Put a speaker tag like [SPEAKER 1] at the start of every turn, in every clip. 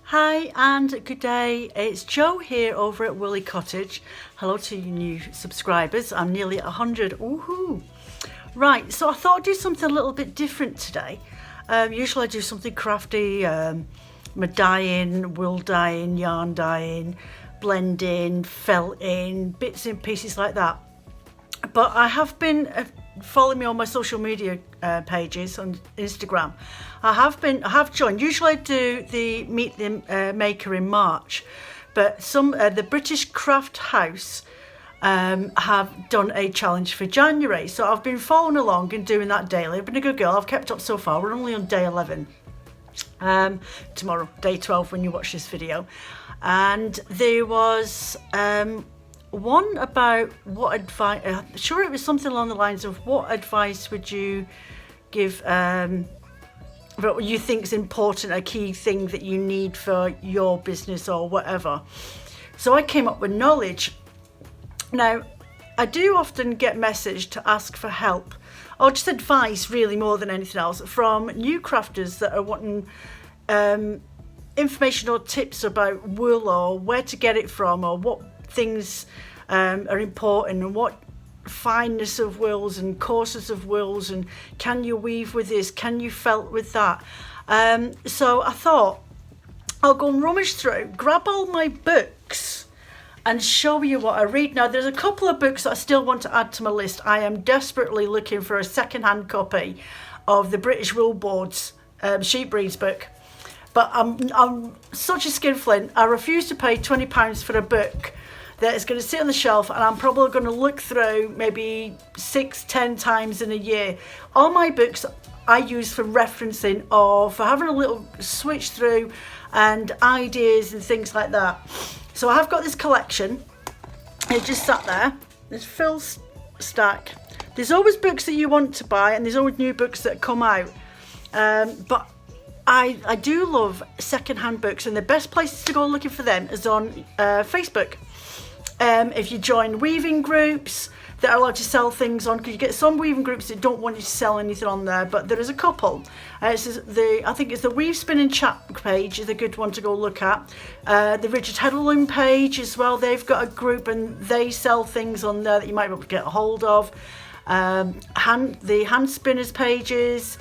[SPEAKER 1] Hi and good day, it's Jo here over at Wooliecottage. Hello to you new subscribers, I'm nearly at 100, woohoo! Right, so I thought I'd do something a little bit different today. Usually I do something crafty, my dyeing, wool dyeing, yarn dyeing, blending, felting, bits and pieces like that. But I have been following me on my social media pages on Instagram. I have joined. Usually I do the Meet the Maker in March, but the British Craft House have done a challenge for January. So I've been following along and doing that daily. I've been a good girl. I've kept up so far. We're only on day 11. Tomorrow, day 12 when you watch this video. And there was one about what advice, sure it was something along the lines of what advice would you give, what you think is important, a key thing that you need for your business or whatever. So I came up with knowledge. Now, I do often get messaged to ask for help or just advice, really more than anything else, from new crafters that are wanting information or tips about wool or where to get it from or what things are important and what fineness of wools and coarseness of wools and can you weave with this, can you felt with that. So I thought I'll go and rummage through, grab all my books and show you what I read. Now there's a couple of books that I still want to add to my list. I am desperately looking for a second-hand copy of the British Wool Board's Sheep Breeds book. But I'm such a skinflint, I refuse to pay £20 for a book that is going to sit on the shelf and I'm probably going to look through maybe 6-10 times in a year. All my books I use for referencing or for having a little switch through and ideas and things like that. So I have got this collection. It just sat there. This full stack. There's always books that you want to buy and there's always new books that come out. But I do love second-hand books and the best places to go looking for them is on Facebook. If you join weaving groups that are allowed to sell things on, because you get some weaving groups that don't want you to sell anything on there, but there is a couple. I think it's the Weave Spinning Chat page is a good one to go look at. The Rigid Headloom page as well, they've got a group and they sell things on there that you might be able to get a hold of. The Hand Spinners pages,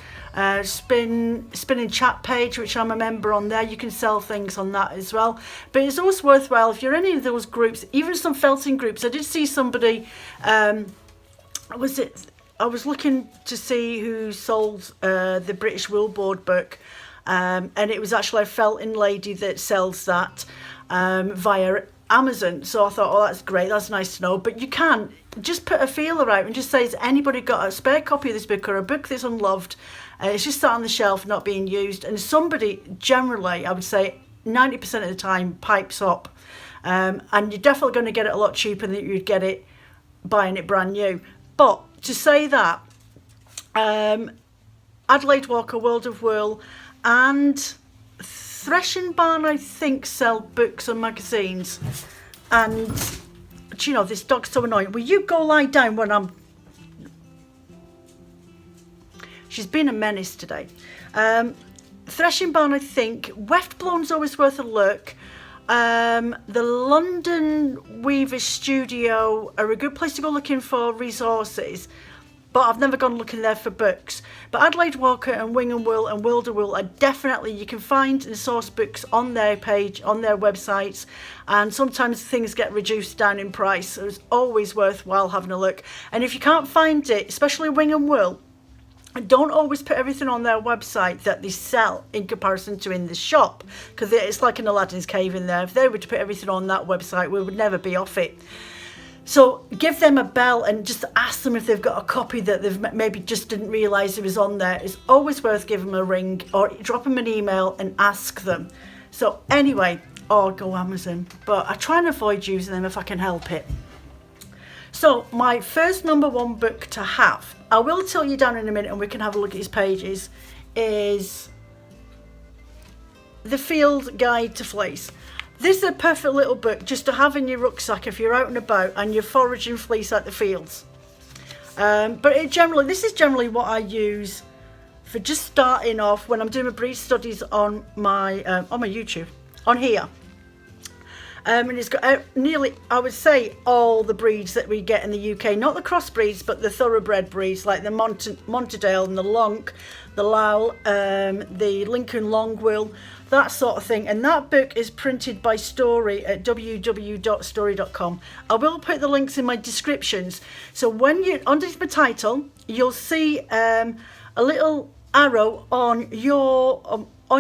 [SPEAKER 1] Spinning Chat page, which I'm a member on there, you can sell things on that as well. But it's always worthwhile if you're any of those groups, even some felting groups. I did see somebody, I was looking to see who sold the British Wool Board book, and it was actually a felting lady that sells that via Amazon. So I thought, oh, that's great, that's nice to know. But you can just put a feeler out and just say, has anybody got a spare copy of this book or a book that's unloved? It's just sat on the shelf, not being used. And somebody, generally, I would say 90% of the time, pipes up. And you're definitely going to get it a lot cheaper than you'd get it buying it brand new. But to say that, Adelaide Walker, World of Wool, and Threshing Barn, I think, sell books and magazines. And, do you know, this dog's so annoying. Will you go lie down when I'm... She's been a menace today. Threshing Barn, I think. Weft Blown's always worth a look. The London Weavers Studio are a good place to go looking for resources. But I've never gone looking there for books. But Adelaide Walker and Wing and Wool and Wilder Wool are definitely, you can find and source books on their page, on their websites, and sometimes things get reduced down in price. So it's always worthwhile having a look. And if you can't find it, especially Wing and Wool, don't always put everything on their website that they sell in comparison to in the shop, because it's like an Aladdin's cave in there. If they were to put everything on that website, we would never be off it. So give them a bell and just ask them if they've got a copy that they've maybe just didn't realise it was on there. It's always worth giving them a ring or drop them an email and ask them. So anyway, or go Amazon, but I try and avoid using them if I can help it. So my first #1 book to have, I will tell you down in a minute and we can have a look at these pages, is The Field Guide to Fleece. This is a perfect little book just to have in your rucksack if you're out and about and you're foraging fleece at the fields. But this is generally what I use for just starting off when I'm doing my breed studies on my YouTube. on here. And it's got nearly, I would say, all the breeds that we get in the UK. Not the cross breeds, but the thoroughbred breeds, like the Montedale and the Lonk, the Lal, the Lincoln Longwill, that sort of thing. And that book is printed by Story at www.story.com. I will put the links in my descriptions. So when you, underneath my title, you'll see a little arrow on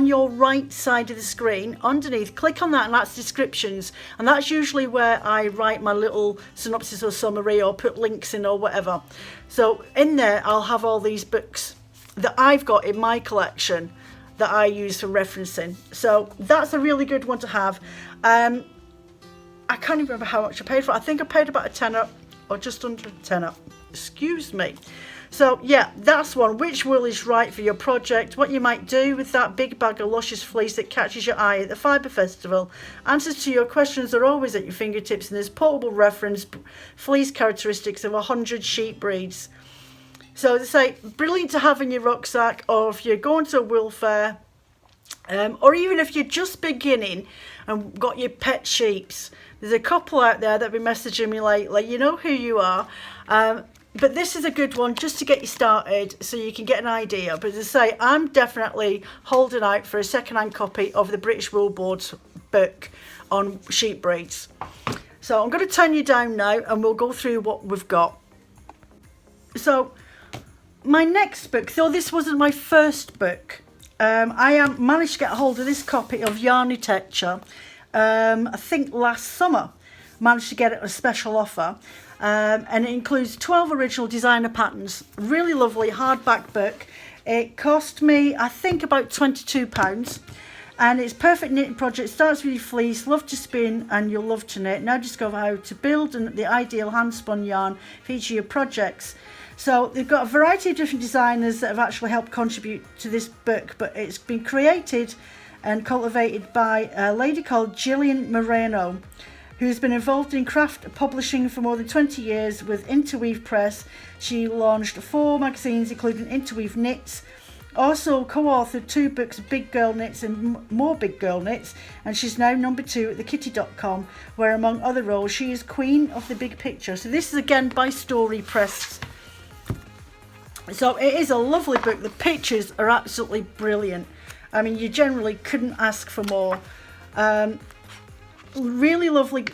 [SPEAKER 1] your right side of the screen. Underneath, click on that, and that's descriptions, and that's usually where I write my little synopsis or summary or put links in or whatever. So in there I'll have all these books that I've got in my collection that I use for referencing. So that's a really good one to have. I can't even remember how much I paid for it. I think I paid about a tenner or just under a tenner, excuse me. So yeah, that's one. Which wool is right for your project? What you might do with that big bag of luscious fleece that catches your eye at the Fibre Festival. Answers to your questions are always at your fingertips, and there's portable reference fleece characteristics of 100 sheep breeds. So they say, brilliant to have in your rucksack, or if you're going to a wool fair, or even if you're just beginning and got your pet sheeps. There's a couple out there that have been messaging me lately. You know who you are. But this is a good one just to get you started so you can get an idea. But as I say, I'm definitely holding out for a second-hand copy of the British Wool Board's book on sheep breeds. So I'm going to turn you down now and we'll go through what we've got. So my next book, though this wasn't my first book, I managed to get a hold of this copy of Yarn-I-tec-tire, I think last summer. Managed to get it at a special offer. And it includes 12 original designer patterns. Really lovely hardback book. It cost me, I think, about £22. And it's perfect knitting project. Starts with your fleece, love to spin, and you'll love to knit. Now discover how to build the ideal hand-spun yarn for each of your projects. So they've got a variety of different designers that have actually helped contribute to this book, but it's been created and cultivated by a lady called Gillian Mereno, who's been involved in craft publishing for more than 20 years with Interweave Press. She launched 4 magazines, including Interweave Knits, also co-authored 2 books, Big Girl Knits and More Big Girl Knits, and she's now number 2 at thekitty.com, where among other roles she is queen of the big picture. So this is again by Story Press. So it is a lovely book. The pictures are absolutely brilliant. I mean, you generally couldn't ask for more. Really lovely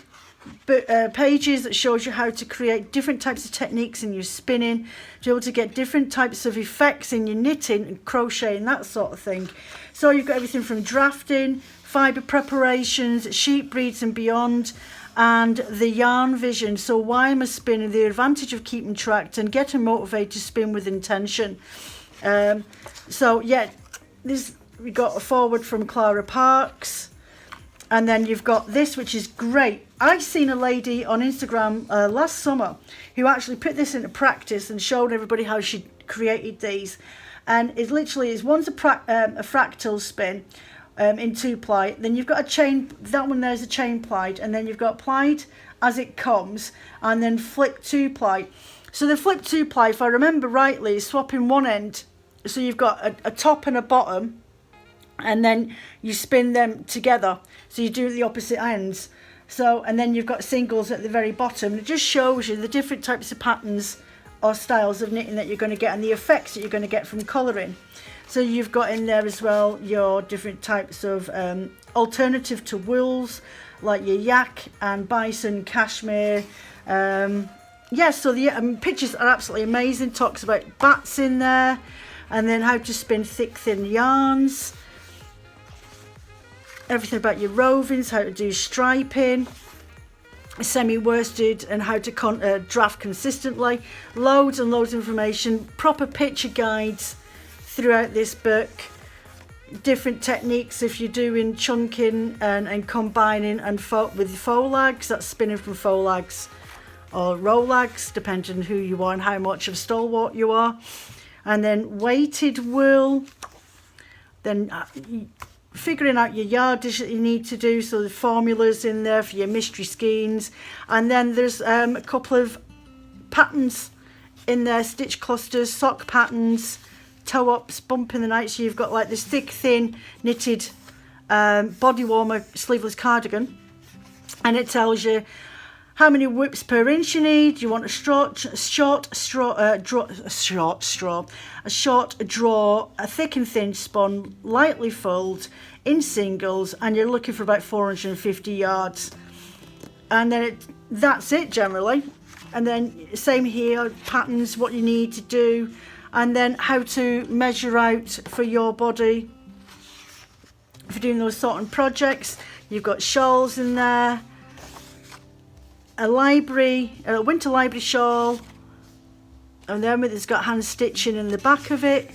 [SPEAKER 1] pages that shows you how to create different types of techniques in your spinning, to be able to get different types of effects in your knitting and crocheting, that sort of thing. So you've got everything from drafting, fibre preparations, sheep breeds and beyond, and the yarn vision. So why am I spinning? The advantage of keeping track and getting motivated to spin with intention. So yeah, we got a forward from Clara Parks. And then you've got this, which is great. I've seen a lady on Instagram last summer who actually put this into practice and showed everybody how she created these. And it literally is, one's a fractal spin in 2-ply. Then you've got a chain, that one there's a chain plied. And then you've got plied as it comes, and then flip 2-ply. So the flip 2-ply, if I remember rightly, is swapping one end. So you've got a top and a bottom, and then you spin them together, so you do the opposite ends. So, and then you've got singles at the very bottom. It just shows you the different types of patterns or styles of knitting that you're going to get, and the effects that you're going to get from colouring. So you've got in there as well your different types of alternative to wools, like your yak and bison cashmere. Yeah, so the pictures are absolutely amazing. Talks about bats in there, and then how to spin thick thin yarns. Everything about your rovings, how to do striping, semi-worsted, and how to draft consistently. Loads and loads of information, proper picture guides throughout this book. Different techniques if you're doing chunking and combining and with faux lags, that's spinning from faux lags or roll lags, depending on who you are and how much of a stalwart you are. And then weighted wool, then figuring out your yardage that you need to do, so the formulas in there for your mystery skeins. And then there's a couple of patterns in there, stitch clusters, sock patterns, toe ups, bump in the night. So you've got like this thick thin knitted body warmer sleeveless cardigan, and it tells you how many whips per inch you need. You want a short draw, a thick and thin spun, lightly fulled in singles, and you're looking for about 450 yards. And then that's it generally. And then same here, patterns, what you need to do, and then how to measure out for your body for doing those sorting projects. You've got shawls in there, a winter library shawl, and then it's got hand stitching in the back of it.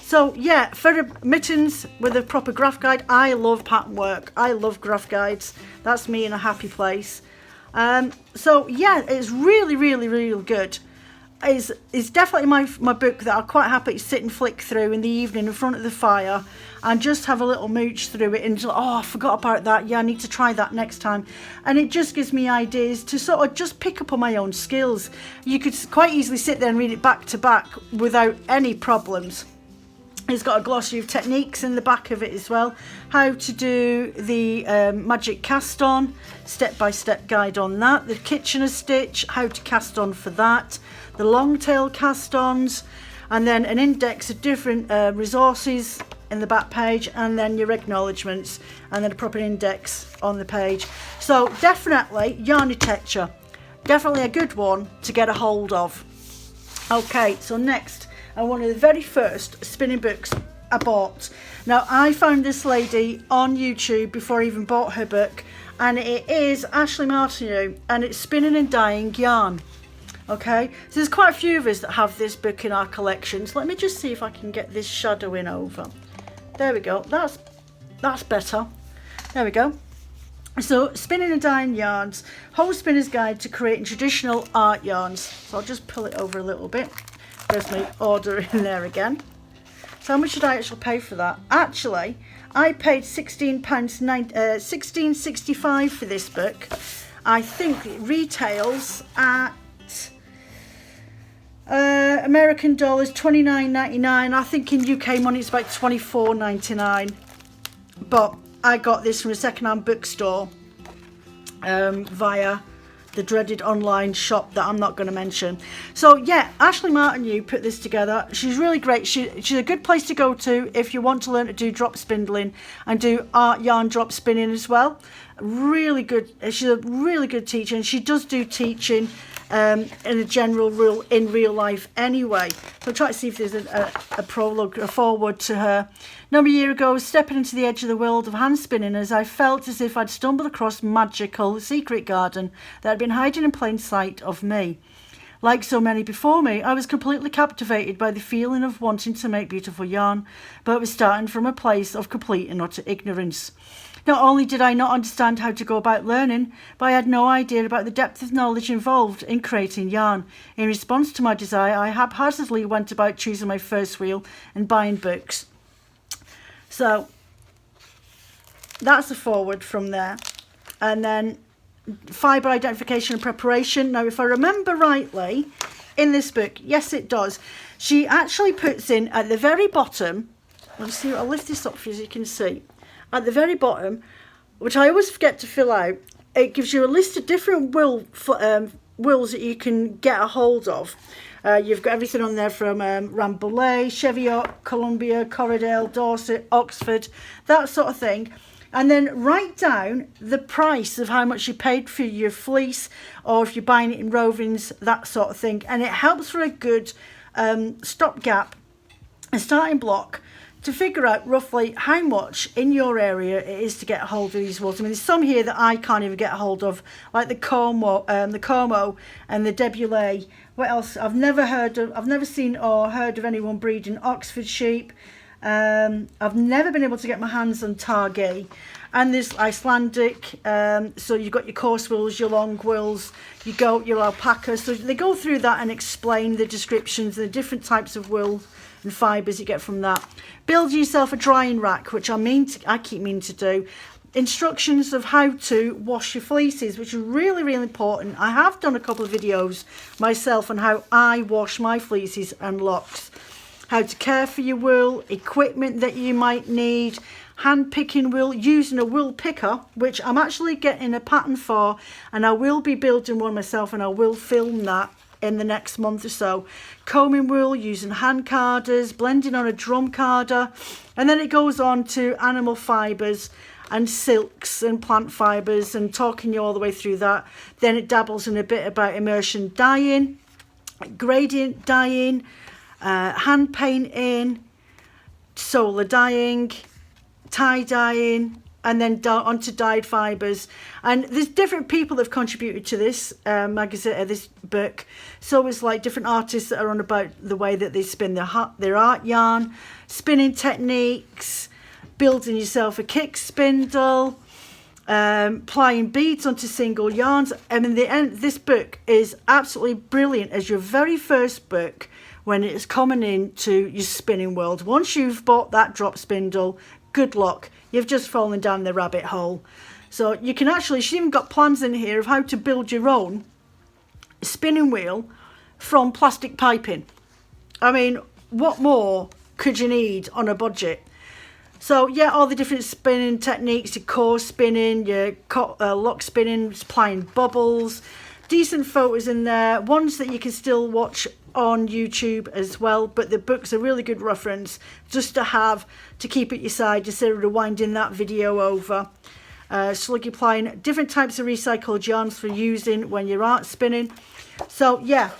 [SPEAKER 1] So yeah, for mittens with a proper graph guide. I love pattern work, I love graph guides, that's me in a happy place. So yeah, it's really good. It's definitely my book that I'm quite happy to sit and flick through in the evening in front of the fire and just have a little mooch through it and just, oh, I forgot about that, yeah, I need to try that next time. And it just gives me ideas to sort of just pick up on my own skills. You could quite easily sit there and read it back to back without any problems. It's got a glossary of techniques in the back of it as well. How to do the magic cast on, step-by-step guide on that. The Kitchener stitch, how to cast on for that. The long tail cast ons, and then an index of different resources in the back page, and then your acknowledgements, and then a proper index on the page. So definitely Yarn-I-tec-tire, definitely a good one to get a hold of. Okay, so next, one of the very first spinning books I bought. Now I found this lady on YouTube before I even bought her book, and it is Ashley Martineau, and it's Spinning and Dyeing Yarn. Okay, so there's quite a few of us that have this book in our collections. Let me just see if I can get this shadowing over. There we go, that's better. There we go. So Spinning and Dyeing Yarns, Home Spinner's Guide to Creating Traditional Art Yarns. So I'll just pull it over a little bit. There's my order in there again. So how much did I actually pay for that? Actually, I paid £16.65 for this book. I think it retails at American dollars $29.99. I think in UK money it's about $24.99. But I got this from a second-hand bookstore via the dreaded online shop that I'm not going to mention. So yeah, Ashley Martineau put this together. She's really great. She's a good place to go to if you want to learn to do drop spindling and do art yarn drop spinning as well. Really good. She's a really good teacher, and she does do teaching in a general rule in real life anyway. So I'll try to see if there's a prologue, a forward to her. Number of years ago, I was stepping into the edge of the world of hand spinning as I felt as if I'd stumbled across a magical secret garden that had been hiding in plain sight of me. Like so many before me, I was completely captivated by the feeling of wanting to make beautiful yarn, but it was starting from a place of complete and utter ignorance. Not only did I not understand how to go about learning, but I had no idea about the depth of knowledge involved in creating yarn. In response to my desire, I haphazardly went about choosing my first wheel and buying books. So that's the forward from there. And then fibre identification and preparation. Now, if I remember rightly, in this book, yes it does, she actually puts in at the very bottom, let's see, I'll lift this up for you so you can see. At the very bottom, which I always forget to fill out, it gives you a list of different wills that you can get a hold of. You've got everything on there from Rambouillet, Cheviot, Columbia, Corriedale, Dorset, Oxford, that sort of thing. And then write down the price of how much you paid for your fleece, or if you're buying it in rovings, that sort of thing. And it helps for a good stopgap, a starting block, to figure out roughly how much in your area it is to get a hold of these wools. I mean, there's some here that I can't even get a hold of, like the Como and the Debulé. What else? I've never seen or heard of anyone breeding Oxford sheep. I've never been able to get my hands on Targhee. And there's Icelandic, so you've got your coarse wools, your long wools, your goat, your alpaca. So they go through that and explain the descriptions, the different types of wool and fibres you get from that. Build yourself a drying rack, which I keep meaning to do. Instructions of how to wash your fleeces, which is really, really important. I have done a couple of videos myself on how I wash my fleeces and locks. How to care for your wool, equipment that you might need, hand picking wool using a wool picker, which I'm actually getting a pattern for, and I will be building one myself, and I will film that in the next month or so. Combing wool using hand carders, blending on a drum carder, and then it goes on to animal fibres and silks and plant fibres, and talking you all the way through that. Then it dabbles in a bit about immersion dyeing, gradient dyeing, hand painting, solar dyeing, tie dyeing, and then onto dyed fibres. And there's different people that have contributed to this magazine, this book. So it's like different artists that are on about the way that they spin their art yarn, spinning techniques, building yourself a kick spindle, plying beads onto single yarns. I mean, this book is absolutely brilliant as your very first book when it's coming into your spinning world. Once you've bought that drop spindle, good luck. You've just fallen down the rabbit hole. So you can actually, she's even got plans in here of how to build your own spinning wheel from plastic piping. I mean, what more could you need on a budget? So yeah, all the different spinning techniques, your core spinning, your lock spinning, applying bubbles, decent photos in there, ones that you can still watch on YouTube as well, but the book's a really good reference just to have to keep at your side instead of rewinding that video over. Sluggy plying, different types of recycled yarns for using when you're art spinning. So yeah,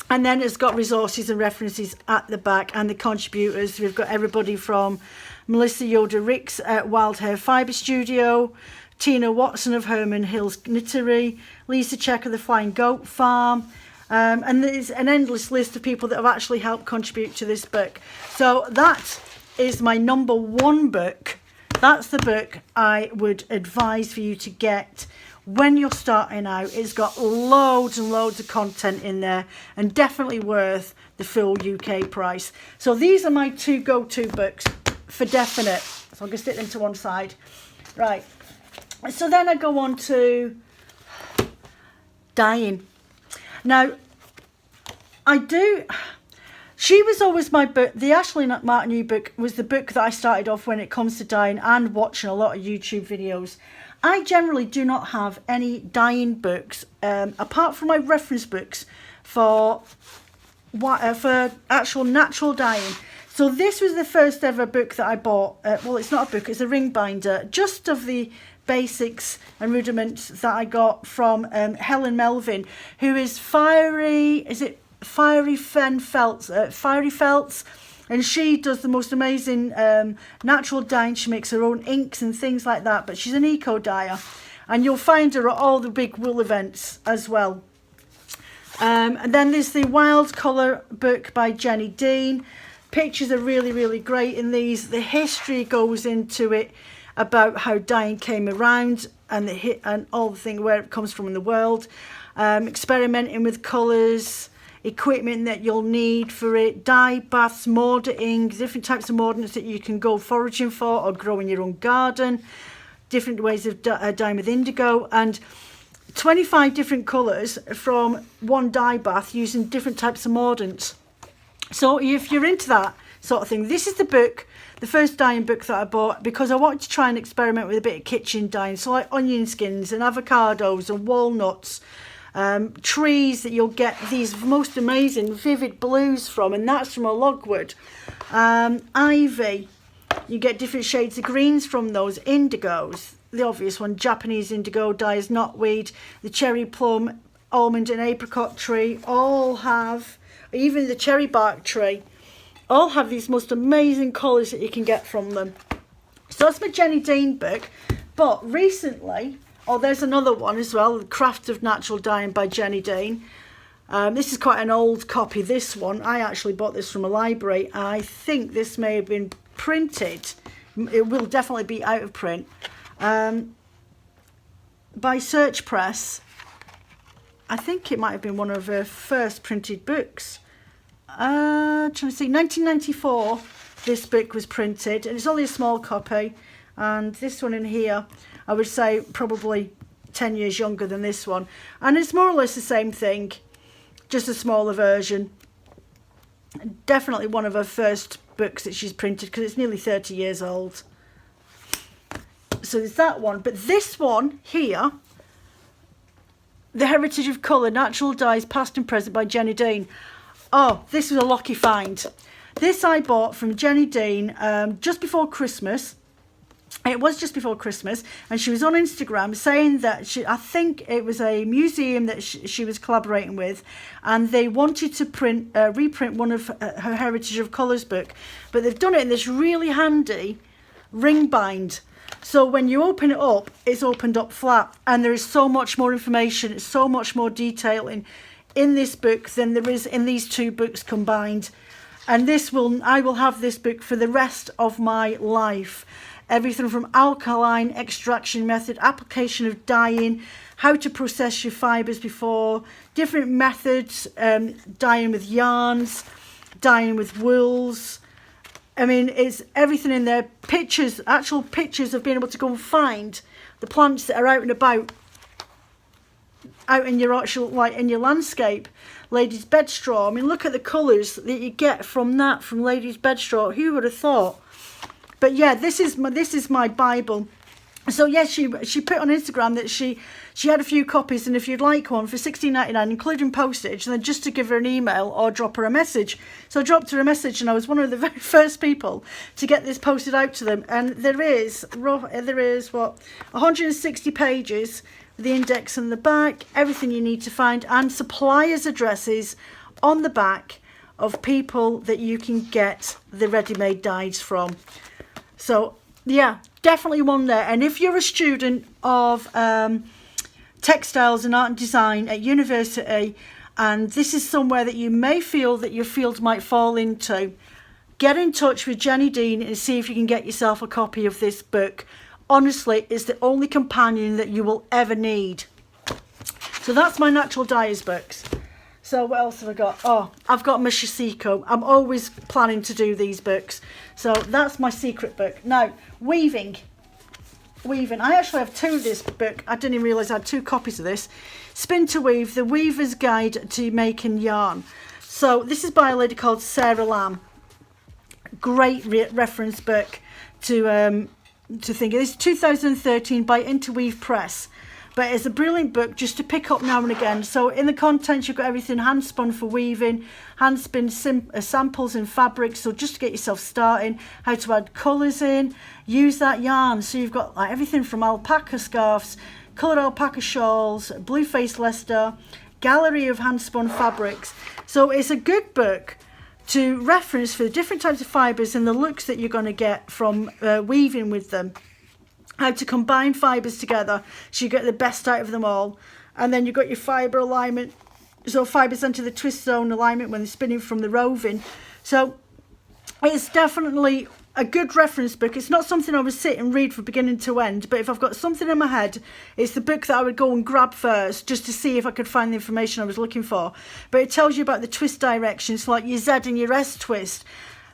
[SPEAKER 1] and then it's got resources and references at the back, and the contributors. We've got everybody from Melissa Yoda Ricks at Wild Hair Fibre Studio, Tina Watson of Herman Hills Knittery, Lisa Check of the Flying Goat Farm, and there's an endless list of people that have actually helped contribute to this book. So that is my number one book. That's the book I would advise for you to get when you're starting out. It's got loads and loads of content in there, and definitely worth the full UK price. So these are my two go-to books for definite. So I'm going to stick them to one side. Right. So then I go on to dyeing. Now, she was always my book. The Ashley Martineau book was the book that I started off when it comes to dyeing and watching a lot of YouTube videos. I generally do not have any dyeing books, apart from my reference books for actual natural dyeing. So this was the first ever book that I bought. Well, it's not a book, it's a ring binder, just of the basics and rudiments that I got from Helen Melvin, who is Fiery Felts, and she does the most amazing natural dyeing. She makes her own inks and things like that, but she's an eco dyer, and you'll find her at all the big wool events as well. And then there's the Wild Colour book by Jenny Dean. Pictures are really, really great in these. The history goes into it about how dyeing came around and all the thing where it comes from in the world. Experimenting with colours, equipment that you'll need for it, dye baths, mording, different types of mordants that you can go foraging for or grow in your own garden, different ways of dyeing with indigo, and 25 different colours from one dye bath using different types of mordants. So if you're into that sort of thing, this is the book, the first dyeing book that I bought, because I wanted to try and experiment with a bit of kitchen dyeing, so like onion skins and avocados and walnuts, trees that you'll get these most amazing vivid blues from, and that's from a logwood. Ivy, you get different shades of greens from those. Indigos, the obvious one, Japanese indigo dyes, knotweed, the cherry plum, almond and apricot tree, all have, even the cherry bark tree, all have these most amazing colours that you can get from them. So that's my Jenny Dean book. But recently, there's another one as well, The Craft of Natural Dyeing by Jenny Dean. This is quite an old copy, this one. I actually bought this from a library. I think this may have been printed. It will definitely be out of print. By Search Press. I think it might have been one of her first printed books. Trying to see, 1994 this book was printed, and it's only a small copy, and this one in here I would say probably 10 years younger than this one, and it's more or less the same thing, just a smaller version. Definitely one of her first books that she's printed, because it's nearly 30 years old. So there's that one. But this one here, The Heritage of Colour, Natural Dyes Past and Present by Jenny Dane. Oh, this was a lucky find. This I bought from Jenny Dane just before Christmas. It was just before Christmas, and she was on Instagram saying that I think it was a museum that she was collaborating with, and they wanted to reprint one of her Heritage of Colours book, but they've done it in this really handy ring bind. So when you open it up, it's opened up flat, and there is so much more information, so much more detailing in this book than there is in these two books combined. And I will have this book for the rest of my life. Everything from alkaline extraction method, application of dyeing, how to process your fibres before, different methods, dyeing with yarns, dyeing with wools. I mean, it's everything in there. Pictures, actual pictures of being able to go and find the plants that are out and about, out in your actual, like in your landscape. Ladies' bed straw. I mean, look at the colours that you get from that, from ladies' bed straw. Who would have thought? But yeah, this is my Bible. So yes, she put on Instagram that she had a few copies, and if you'd like one for $16.99, including postage, then just to give her an email or drop her a message. So I dropped her a message, and I was one of the very first people to get this posted out to them. And there is what, 160 pages with the index on the back, everything you need to find, and suppliers' addresses on the back of people that you can get the ready-made dyes from. So yeah, definitely one there. And if you're a student of textiles and art and design at university, and this is somewhere that you may feel that your field might fall into, get in touch with Jenny Dane and see if you can get yourself a copy of this book. Honestly, it's the only companion that you will ever need. So that's my natural dyers books. So what else have I got? Oh, I've got my Shasiko. I'm always planning to do these books. So that's my secret book. Now, weaving. I actually have two of this book. I didn't even realise I had two copies of this. Spin to Weave, The Weaver's Guide to Making Yarn. So this is by a lady called Sara Lamb. Great reference book to think. This is 2013 by Interweave Press. But it's a brilliant book just to pick up now and again. So in the contents, you've got everything hand spun for weaving, hand spin samples in fabrics. So just to get yourself starting, how to add colours in, use that yarn. So you've got like everything from alpaca scarves, coloured alpaca shawls, blue face Leicester, gallery of hand spun fabrics. So it's a good book to reference for the different types of fibres and the looks that you're going to get from weaving with them. How to combine fibres together so you get the best out of them all. And then you've got your fibre alignment, so fibres enter the twist zone alignment when they're spinning from the roving. So it's definitely a good reference book. It's not something I would sit and read from beginning to end, but if I've got something in my head, it's the book that I would go and grab first just to see if I could find the information I was looking for. But it tells you about the twist directions, like your Z and your S twist.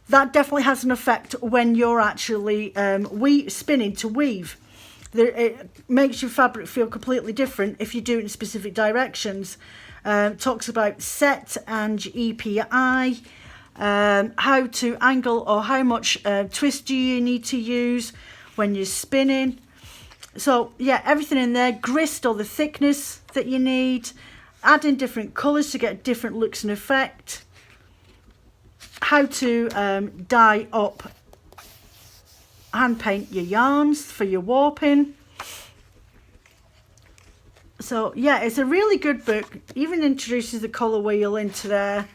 [SPEAKER 1] That definitely has an effect when you're actually spinning to weave. It makes your fabric feel completely different if you do it in specific directions. Talks about set and EPI, how to angle or how much twist do you need to use when you're spinning. So yeah, everything in there. Grist or the thickness that you need. Add in different colours to get different looks and effect. How to dye up, hand paint your yarns for your warping. So yeah, it's a really good book. Even introduces the colour wheel into there.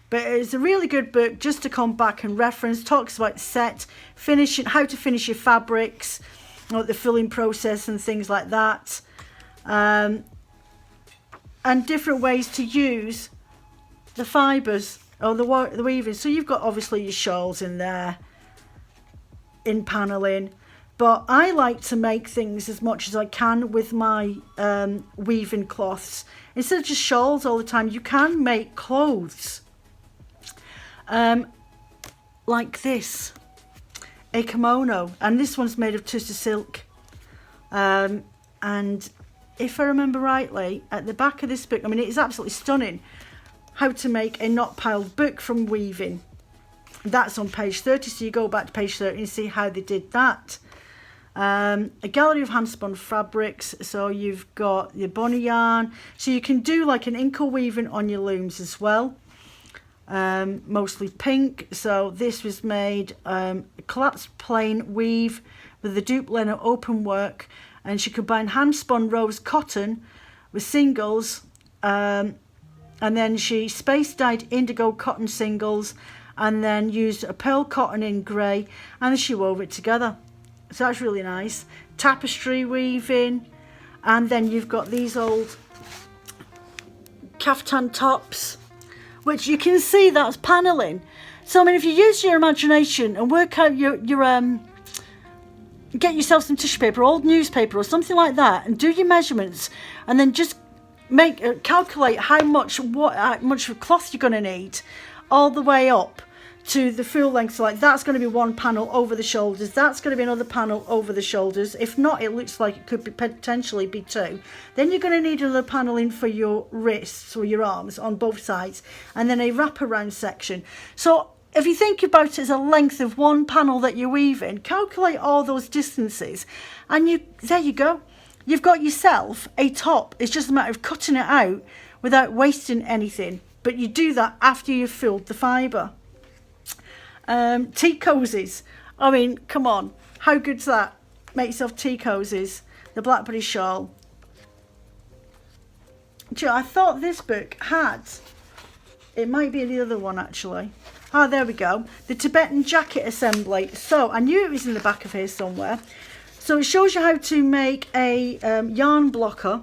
[SPEAKER 1] But it's a really good book just to come back and reference. Talks about set, finishing, how to finish your fabrics, like the filling process and things like that. And different ways to use the fibres. Oh, the weaving. So you've got obviously your shawls in there, in paneling. But I like to make things as much as I can with my weaving cloths. Instead of just shawls all the time, you can make clothes. Like this. A kimono. And this one's made of twisted silk. And if I remember rightly, at the back of this book, I mean, it is absolutely stunning. How to make a knot piled book from weaving. That's on page 30, so you go back to page 30 and see how they did that. A gallery of hand-spun fabrics, so you've got your bunny yarn, so you can do like an interweaving on your looms as well. Mostly pink, so this was made a collapsed plain weave with the dupe linen open work, and she combined hand-spun rose cotton with singles, and then she space dyed indigo cotton singles, and then used a pearl cotton in grey, and then she wove it together. So that's really nice. Tapestry weaving, and then you've got these old caftan tops, which you can see that's paneling. So I mean, if you use your imagination and work out your get yourself some tissue paper, old newspaper or something like that, and do your measurements, and then just calculate how much cloth you're going to need all the way up to the full length. So like that's going to be one panel over the shoulders, that's going to be another panel over the shoulders. If not, it looks like it could be potentially be two. Then you're going to need another paneling for your wrists or your arms on both sides, and then a wraparound section. So if you think about it as a length of one panel that you're weaving, calculate all those distances, and there you go. You've got yourself a top. It's just a matter of cutting it out without wasting anything. But you do that after you've filled the fibre. Tea cozies. I mean, come on. How good's that? Make yourself tea cozies. The Blackberry shawl. Do you know, I thought this book had, it might be the other one actually. Oh, there we go. The Tibetan jacket assembly. So I knew it was in the back of here somewhere. So it shows you how to make a yarn blocker.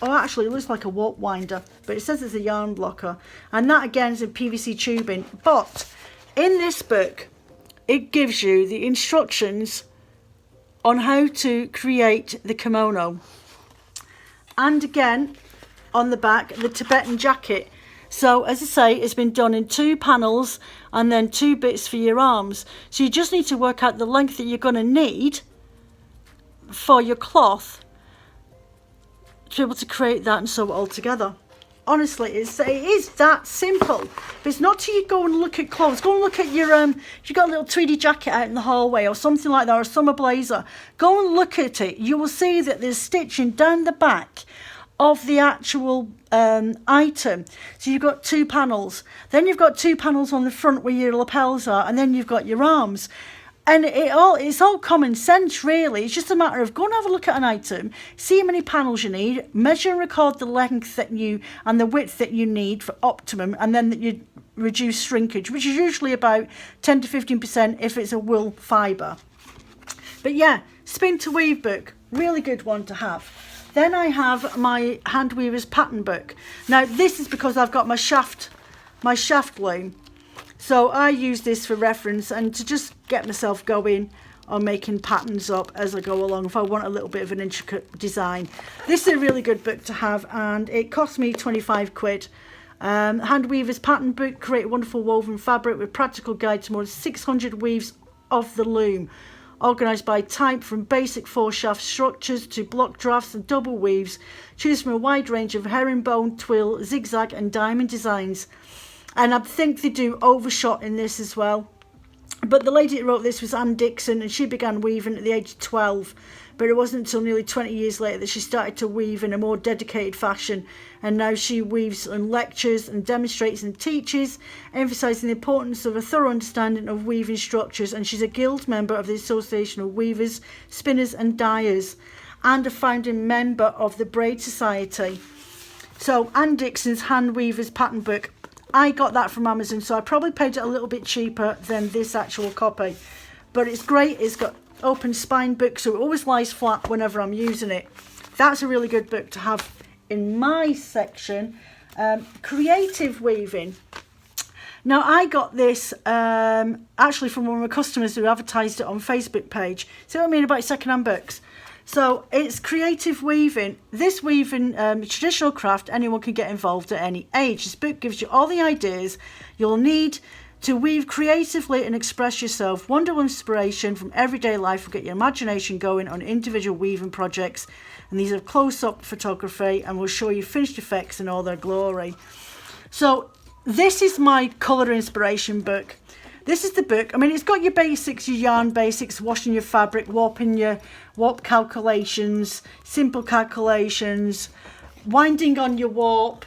[SPEAKER 1] Oh, actually it looks like a warp winder, but it says it's a yarn blocker. And that again is in PVC tubing. But in this book, it gives you the instructions on how to create the kimono. And again, on the back, the Tibetan jacket. So as I say, it's been done in 2 panels and then 2 bits for your arms. So you just need to work out the length that you're going to need for your cloth to be able to create that and sew it all together. Honestly, it is that simple. But it's not till you go and look at clothes. Go and look at your if you've got a little tweedy jacket out in the hallway or something like that, or a summer blazer. Go and look at it. You will see that there's stitching down the back of the actual item. So you've got 2 panels. Then you've got 2 panels on the front where your lapels are, and then you've got your arms. And it's all common sense, really. It's just a matter of go and have a look at an item, see how many panels you need, measure and record the length and the width that you need for optimum, and then that you reduce shrinkage, which is usually about 10 to 15% if it's a wool fibre. But yeah, spin to weave book, really good one to have. Then I have my Handweavers pattern book. Now this is because I've got my shaft loom. So I use this for reference and to just get myself going on making patterns up as I go along if I want a little bit of an intricate design. This is a really good book to have, and it cost me 25 quid. Handweavers pattern book, create wonderful woven fabric with practical guide to more than 600 weaves of the loom. Organised by type, from basic 4-shaft structures to block drafts and double weaves. Choose from a wide range of herringbone, twill, zigzag and diamond designs. And I think they do overshot in this as well. But the lady that wrote this was Dixon, and she began weaving at the age of 12. But it wasn't until nearly 20 years later that she started to weave in a more dedicated fashion. And now she weaves and lectures and demonstrates and teaches, emphasising the importance of a thorough understanding of weaving structures. And she's a guild member of the Association of Weavers, Spinners and Dyers, and a founding member of the Braid Society. So Anne Dixon's Handweavers pattern book. I got that from Amazon, so I probably paid it a little bit cheaper than this actual copy. But it's great. It's got open spine book, so it always lies flat whenever I'm using it. That's a really good book to have in my section. Creative weaving. Now I got this actually from one of my customers who advertised it on Facebook page. See what I mean about second-hand books? So it's creative weaving. This weaving, traditional craft, anyone can get involved at any age. This book gives you all the ideas you'll need to weave creatively and express yourself. Wonderful inspiration from everyday life will get your imagination going on individual weaving projects. And these are close-up photography and will show you finished effects in all their glory. So this is my colour inspiration book. this is the book. I mean, it's got your basics, your yarn basics, washing your fabric, warping your warp calculations, simple calculations, winding on your warp.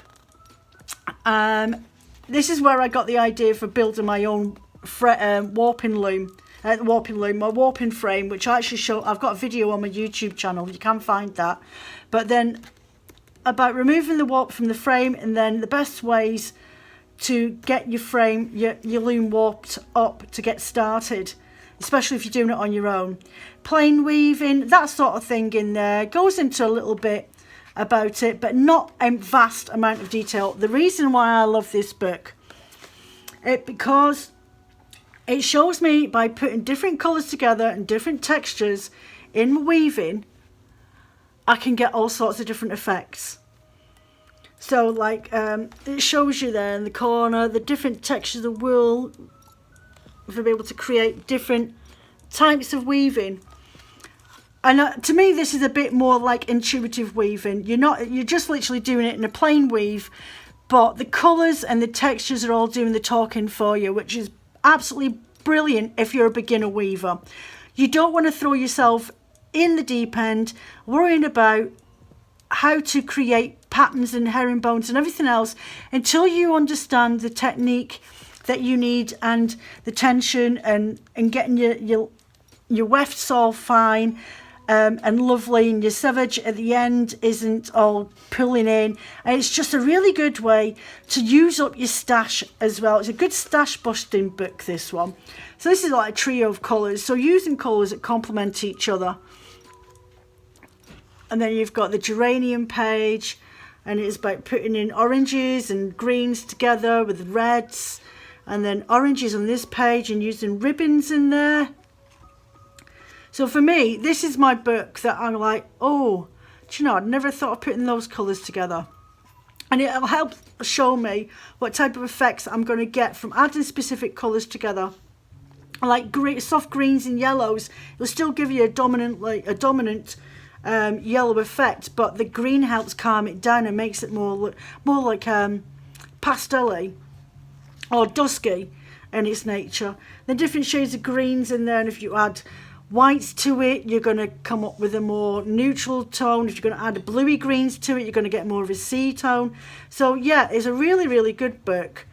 [SPEAKER 1] This is where I got the idea for building my own warping loom, my warping frame, which I actually show. I've got a video on my YouTube channel. You can find that. But then about removing the warp from the frame, and then the best ways to get your frame, your loom warped up to get started, especially if you're doing it on your own. Plain weaving, that sort of thing in there. Goes into a little bit about it, but not a vast amount of detail. The reason why I love this book, because it shows me by putting different colours together and different textures in weaving, I can get all sorts of different effects. So like it shows you there in the corner the different textures of wool to be able to create different types of weaving. And to me, this is a bit more like intuitive weaving. You're just literally doing it in a plain weave, but the colours and the textures are all doing the talking for you, which is absolutely brilliant if you're a beginner weaver. You don't want to throw yourself in the deep end worrying about how to create patterns and herringbones and everything else until you understand the technique that you need and the tension and getting your wefts all fine and lovely, and your sevage at the end isn't all pulling in. And it's just a really good way to use up your stash as well. It's a good stash busting book, this one. So this is like a trio of colours, so using colours that complement each other. And then you've got the geranium page, and it's about putting in oranges and greens together with reds, and then oranges on this page and using ribbons in there. So for me, this is my book that I'm like, oh, do you know, I'd never thought of putting those colours together. And it'll help show me what type of effects I'm going to get from adding specific colours together. Like soft greens and yellows, it'll still give you a dominant yellow effect, but the green helps calm it down and makes it more like pastel-y or dusky in its nature. The different shades of greens in there, and if you add whites to it, you're going to come up with a more neutral tone. If you're going to add bluey greens to it, you're going to get more of a sea tone. So yeah, it's a really, really good book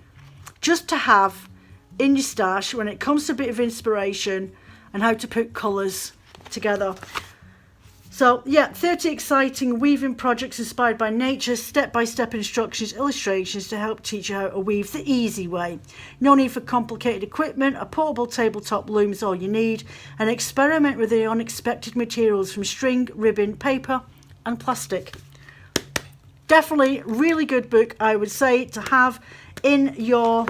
[SPEAKER 1] just to have in your stash when it comes to a bit of inspiration and how to put colours together. So yeah, 30 exciting weaving projects inspired by nature, step-by-step instructions, illustrations to help teach you how to weave the easy way. No need for complicated equipment, a portable tabletop loom is all you need, and experiment with the unexpected materials from string, ribbon, paper and plastic. Definitely really good book, I would say, to have in your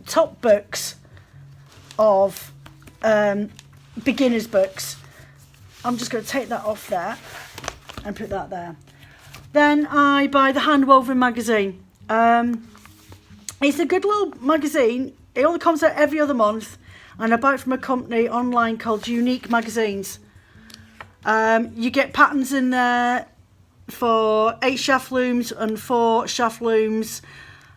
[SPEAKER 1] top books of beginners books. I'm just going to take that off there and put that there. Then I buy the Handwoven magazine. It's a good little magazine. It only comes out every other month, and I buy it from a company online called Unique Magazines. You get patterns in there for 8 shaft looms and 4 shaft looms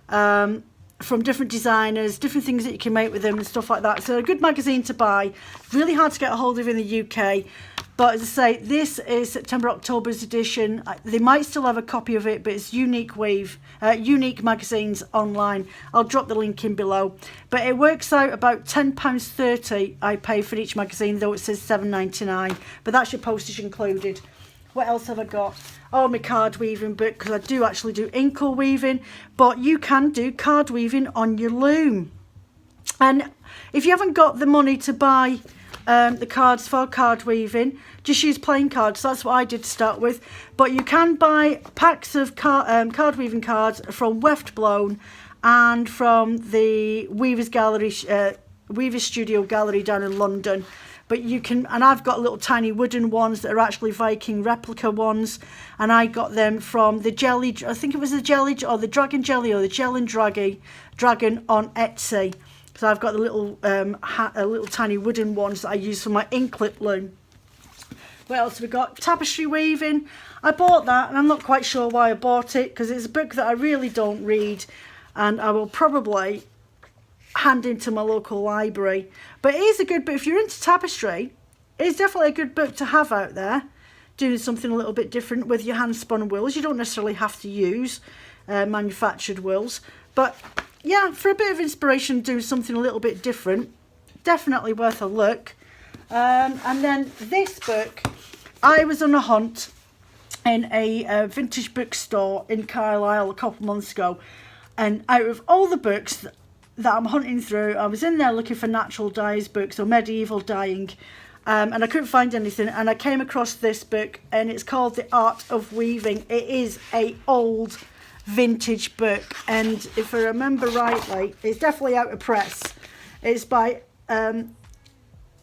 [SPEAKER 1] from different designers, different things that you can make with them and stuff like that. So a good magazine to buy. Really hard to get a hold of in the UK. But as I say, this is September-October's edition. They might still have a copy of it, but it's Unique Magazines online. I'll drop the link in below. But it works out about £10.30 I pay for each magazine, though it says £7.99. But that's your postage included. What else have I got? Oh, my card weaving book, because I do actually do inkle weaving. But you can do card weaving on your loom. And if you haven't got the money to buy the cards for card weaving, just use plain cards. That's what I did to start with. But you can buy packs of card weaving cards from Weft Blown and from the Weavers Gallery, Weavers Studio Gallery down in London. But you can, and I've got little tiny wooden ones that are actually Viking replica ones, and I got them from the jelly, I think it was the jelly or the dragon jelly or the gel and dragon on Etsy. So I've got the little tiny wooden ones that I use for my inklet loom. What else have we got? Tapestry Weaving. I bought that, and I'm not quite sure why I bought it, because it's a book that I really don't read, and I will probably hand into my local library. But it is a good book. If you're into tapestry, it's definitely a good book to have out there, doing something a little bit different with your hand spun wools. You don't necessarily have to use manufactured wools, but yeah, for a bit of inspiration, do something a little bit different, definitely worth a look. And then this book, I was on a hunt in a vintage bookstore in Carlisle a couple months ago, and out of all the books that I'm hunting through, I was in there looking for natural dyes books or medieval dyeing, and I couldn't find anything, and I came across this book, and it's called The Art of Weaving. It is a old vintage book, and if I remember rightly, it's definitely out of press. It's by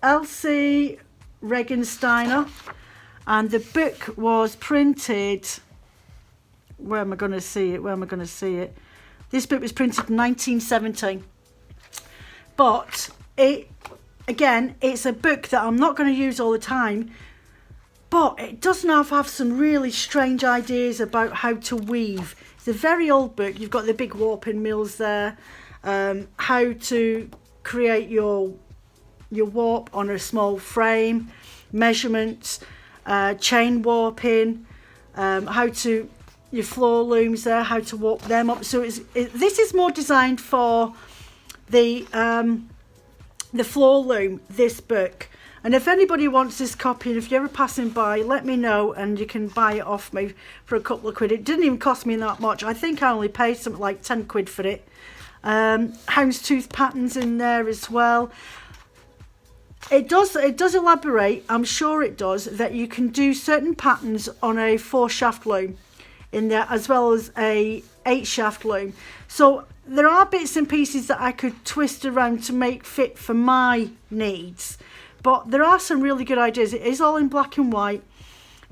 [SPEAKER 1] Elsie Regensteiner, and the book was printed, where am I going to see it? This book was printed in 1917, but it's a book that I'm not going to use all the time, but it does have some really strange ideas about how to weave. It's a very old book. You've got the big warping mills there, how to create your warp on a small frame, measurements, chain warping, your floor looms there, how to warp them up. So this is more designed for the floor loom, this book. And if anybody wants this copy, and if you're ever passing by, let me know and you can buy it off me for a couple of quid. It didn't even cost me that much. I think I only paid something like 10 quid for it. Houndstooth Patterns in there as well. It does elaborate, I'm sure it does, that you can do certain patterns on a 4-shaft loom in there, as well as a 8-shaft loom. So there are bits and pieces that I could twist around to make fit for my needs, but there are some really good ideas. It is all in black and white.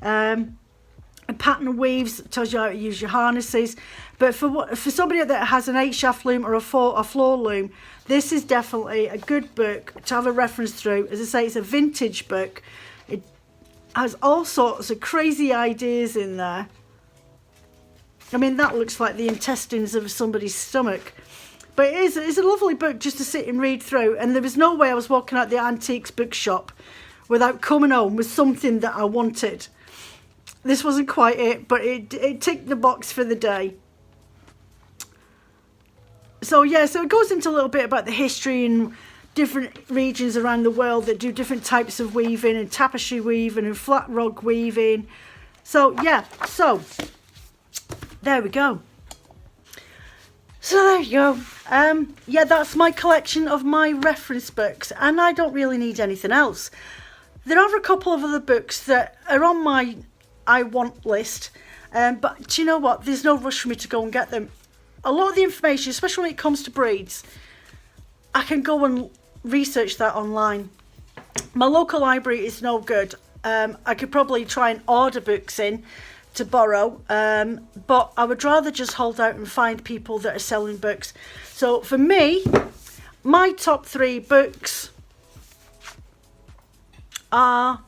[SPEAKER 1] A pattern weaves, tells you how to use your harnesses, but for somebody that has an 8-shaft loom or a floor loom, this is definitely a good book to have a reference through. As I say, it's a vintage book. It has all sorts of crazy ideas in there. I mean, that looks like the intestines of somebody's stomach. But it's a lovely book just to sit and read through. And there was no way I was walking out the antiques bookshop without coming home with something that I wanted. This wasn't quite it, but it ticked the box for the day. So yeah, so it goes into a little bit about the history and different regions around the world that do different types of weaving, and tapestry weaving and flat rug weaving. So yeah, so there we go. So there you go. Yeah, that's my collection of my reference books, and I don't really need anything else. There are a couple of other books that are on my I want list, but do you know what? There's no rush for me to go and get them. A lot of the information, especially when it comes to breeds, I can go and research that online. My local library is no good. I could probably try and order books in to borrow, but I would rather just hold out and find people that are selling books. So for me, my top 3 books are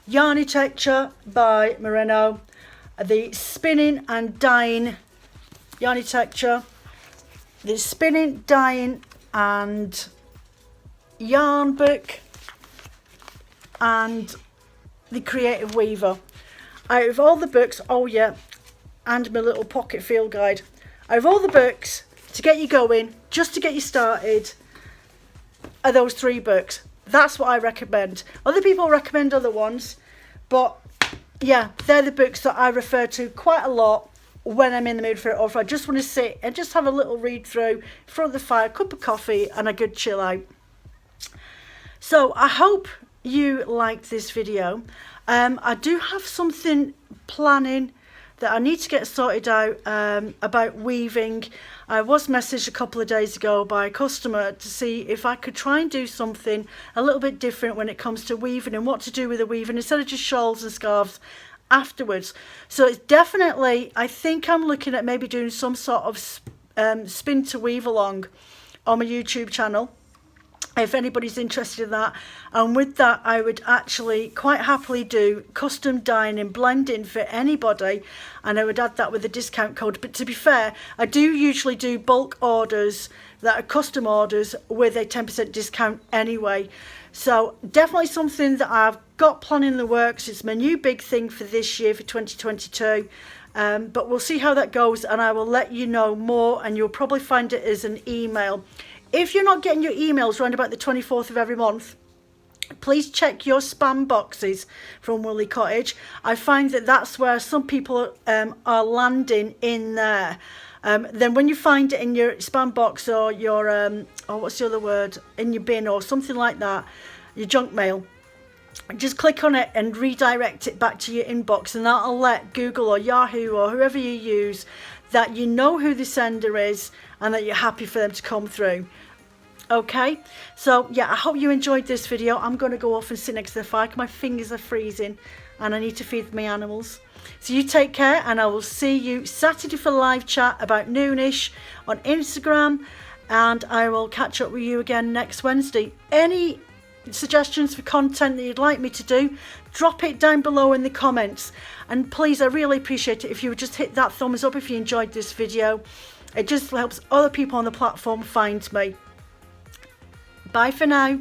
[SPEAKER 1] Yarn-I-tec-tire by Mereno, the spinning and dyeing Yarn-I-tec-tire, the spinning, dyeing and yarn book, and the Creative Weaver. Out of all the books, oh yeah, and my little pocket field guide. Out of all the books to get you going, just to get you started, are those 3 books. That's what I recommend. Other people recommend other ones, but yeah, they're the books that I refer to quite a lot when I'm in the mood for it, or if I just want to sit and just have a little read through in front of the fire, cup of coffee and a good chill out. So I hope you liked this video. I do have something planning that I need to get sorted out about weaving. I was messaged a couple of days ago by a customer to see if I could try and do something a little bit different when it comes to weaving and what to do with the weaving instead of just shawls and scarves afterwards. So it's definitely, I think I'm looking at maybe doing some sort of spin to weave along on my YouTube channel. if anybody's interested in that. And with that, I would actually quite happily do custom dyeing and blending for anybody, and I would add that with a discount code. But to be fair, I do usually do bulk orders that are custom orders with a 10% discount anyway. So definitely something that I've got planning in the works. It's my new big thing for this year, for 2022. But we'll see how that goes, and I will let you know more, and you'll probably find it as an email. If you're not getting your emails around about the 24th of every month, please check your spam boxes from Wooliecottage. I find that that's where some people are landing in there. Then when you find it in your spam box, or your, what's the other word, in your bin or something like that, your junk mail, just click on it and redirect it back to your inbox, and that'll let Google or Yahoo or whoever you use that you know who the sender is and that you're happy for them to come through. Okay, so yeah, I hope you enjoyed this video. I'm going to go off and sit next to the fire because my fingers are freezing and I need to feed my animals. So you take care, and I will see you Saturday for live chat about noonish on Instagram, and I will catch up with you again next Wednesday. Any suggestions for content that you'd like me to do, drop it down below in the comments, and please, I really appreciate it if you would just hit that thumbs up if you enjoyed this video. It just helps other people on the platform find me. Bye for now.